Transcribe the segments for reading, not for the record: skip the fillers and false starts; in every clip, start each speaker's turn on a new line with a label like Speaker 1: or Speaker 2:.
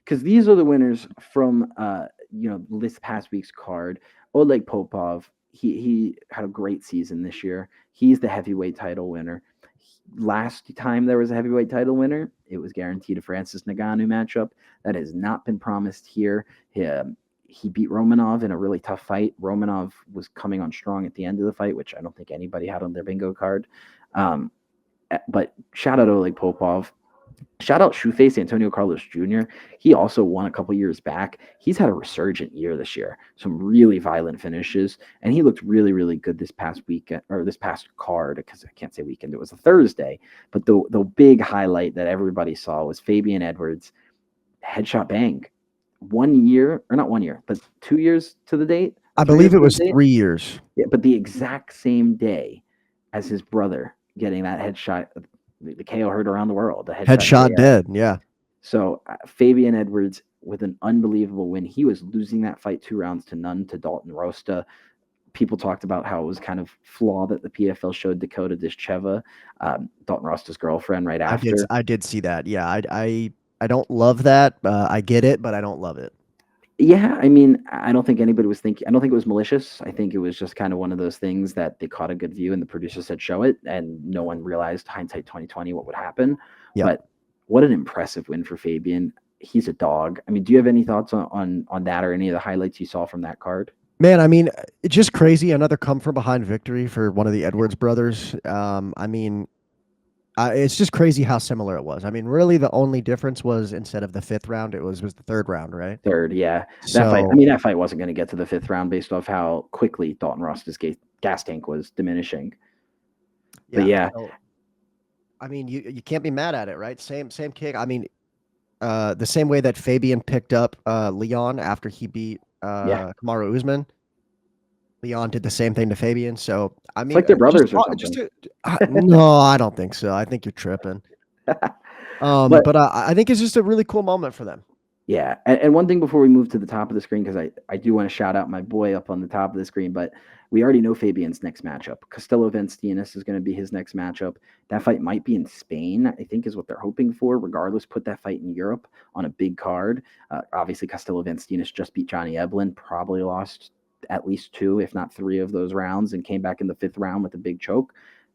Speaker 1: because these are the winners from this past week's card. Oleg Popov, he had a great season this year. He's the heavyweight title winner. Last time there was a heavyweight title winner, it was guaranteed a Francis Ngannou matchup. That has not been promised here. He beat Romanov in a really tough fight. Romanov was coming on strong at the end of the fight, which I don't think anybody had on their bingo card. But shout out Oleg Popov. Shout out Shoeface Antonio Carlos Jr. He also won a couple years back. He's had a resurgent year this year. Some really violent finishes, and he looked really, really good this past weekend or this past card, because I can't say weekend. It was a Thursday, but the big highlight that everybody saw was Fabian Edwards headshot bang. 1 year, or not 1 year, but 2 years to the date.
Speaker 2: I believe it was 3 years.
Speaker 1: Yeah, but the exact same day as his brother getting that headshot. The KO heard around the world. The
Speaker 2: headshot dead, yeah.
Speaker 1: So Fabian Edwards with an unbelievable win. He was losing that fight 2-0 to Dalton Rosta. People talked about how it was kind of flawed that the PFL showed Dakota Ditcheva, Dalton Rosta's girlfriend, right after.
Speaker 2: I did see that. Yeah, I don't love that. I get it, but I don't love it.
Speaker 1: Yeah, I mean, I don't think anybody was thinking. I don't think it was malicious. I think it was just kind of one of those things that they caught a good view and the producer said show it, and no one realized, hindsight 2020, what would happen. Yep. But what an impressive win for Fabian. He's a dog. I mean, do you have any thoughts on that or any of the highlights you saw from that card?
Speaker 2: Man, I mean, it's just crazy. Another come from behind victory for one of the Edwards brothers. I mean, it's just crazy how similar it was. I mean, really, the only difference was instead of the 5th round, it was the 3rd round, right?
Speaker 1: 3rd, yeah. That fight wasn't going to get to the 5th round based off how quickly Dalton Rosta's gas tank was diminishing. Yeah, but yeah,
Speaker 2: so, I mean, you can't be mad at it, right? Same kick. I mean, the same way that Fabian picked up Leon after he beat Kamaru Usman. Leon did the same thing to Fabian. So, I mean,
Speaker 1: it's like they're brothers or something.
Speaker 2: No, I don't think so. I think you're tripping. But I think it's just a really cool moment for them.
Speaker 1: Yeah. And one thing before we move to the top of the screen, because I do want to shout out my boy up on the top of the screen, but we already know Fabian's next matchup. Costello Venstinas is going to be his next matchup. That fight might be in Spain, I think is what they're hoping for. Regardless, put that fight in Europe on a big card. Obviously, Costello Venstinas just beat Johnny Eblen, probably lost at least 2, if not 3 of those rounds, and came back in the 5th round with a big choke.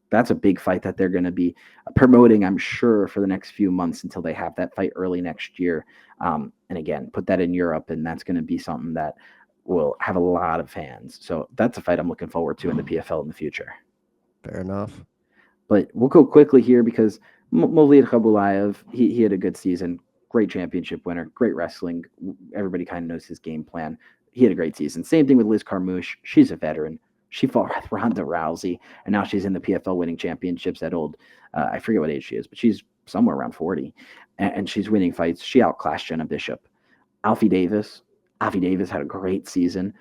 Speaker 1: That's a big fight that they're going to be promoting, I'm sure, for the next few months until they have that fight early next year. And again, put that in Europe, and that's going to be something that will have a lot of fans. So that's a fight I'm looking forward to in the PFL in the future.
Speaker 2: Fair enough.
Speaker 1: But we'll go quickly here because Movlid Khabulaev, he had a good season. Great championship winner, great wrestling. Everybody kind of knows his game plan. He had a great season. Same thing with Liz Carmouche. She's a veteran. She fought Ronda Rousey, and now she's in the PFL winning championships at old, I forget what age she is, but she's somewhere around 40, and she's winning fights. She outclassed Jenna Bishop. Avi Davis had a great season.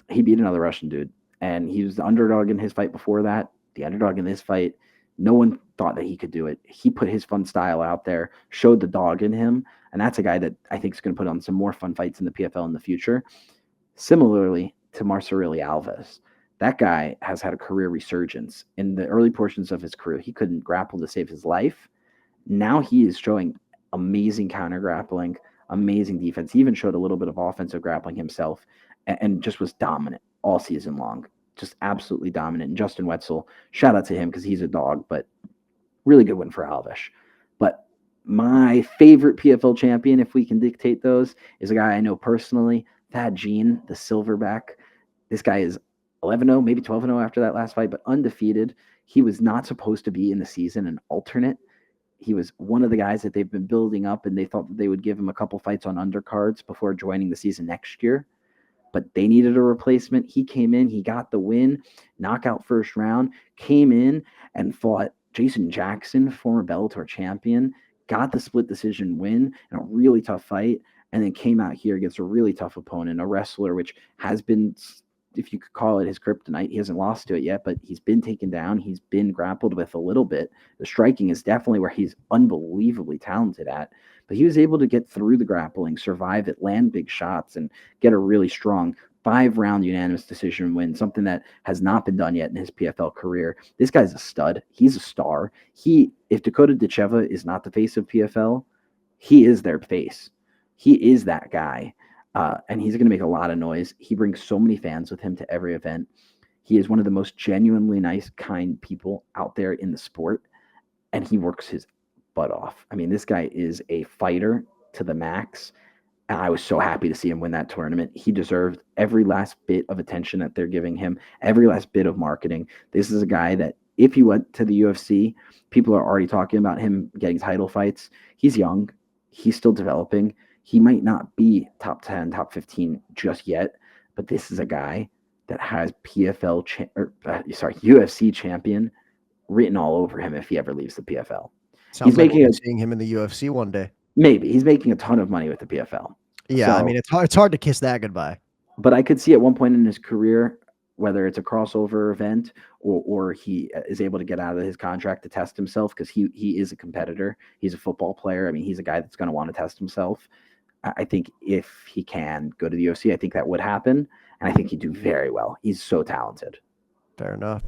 Speaker 1: He beat another Russian dude, and he was the underdog in his fight before that, the underdog in this fight. No one thought that he could do it. He put his fun style out there, showed the dog in him, and that's a guy that I think is going to put on some more fun fights in the PFL in the future. Similarly to Marcelo Alves, that guy has had a career resurgence. In the early portions of his career, he couldn't grapple to save his life. Now he is showing amazing counter grappling, amazing defense. He even showed a little bit of offensive grappling himself, and just was dominant all season long. Just absolutely dominant. And Justin Wetzel, shout out to him because he's a dog, but really good win for Alves. But my favorite PFL champion, if we can dictate those, is a guy I know personally, Thad Jean, the silverback. This guy is 11-0, maybe 12-0 after that last fight, but undefeated. He was not supposed to be in the season, an alternate. He was one of the guys that they've been building up, and they thought that they would give him a couple fights on undercards before joining the season next year. But they needed a replacement. He came in, he got the win, knockout first round, came in and fought Jason Jackson, former Bellator champion, got the split decision win in a really tough fight, and then came out here against a really tough opponent, a wrestler which has been, if you could call it his kryptonite. He hasn't lost to it yet, but he's been taken down. He's been grappled with a little bit. The striking is definitely where he's unbelievably talented at, but he was able to get through the grappling, survive it, land big shots, and get a really strong 5-round unanimous decision win, something that has not been done yet in his PFL career. This guy's a stud. He's a star. If Dakota Ditcheva is not the face of PFL, he is their face. He is that guy, and he's going to make a lot of noise. He brings so many fans with him to every event. He is one of the most genuinely nice, kind people out there in the sport, and he works his butt off. I mean, this guy is a fighter to the max. And I was so happy to see him win that tournament. He deserved every last bit of attention that they're giving him, every last bit of marketing. This is a guy that if he went to the UFC, people are already talking about him getting title fights. He's young. He's still developing. He might not be top 10, top 15 just yet, but this is a guy that has UFC champion written all over him if he ever leaves the PFL.
Speaker 2: Sounds like we'll be seeing him in the UFC one day.
Speaker 1: Maybe. He's making a ton of money with the PFL.
Speaker 2: Yeah, so, I mean, it's hard to kiss that goodbye.
Speaker 1: But I could see at one point in his career, whether it's a crossover event or he is able to get out of his contract to test himself, because he is a competitor. He's a football player. I mean, he's a guy that's going to want to test himself. I think if he can go to the UFC, I think that would happen. And I think he'd do very well. He's so talented.
Speaker 2: Fair enough.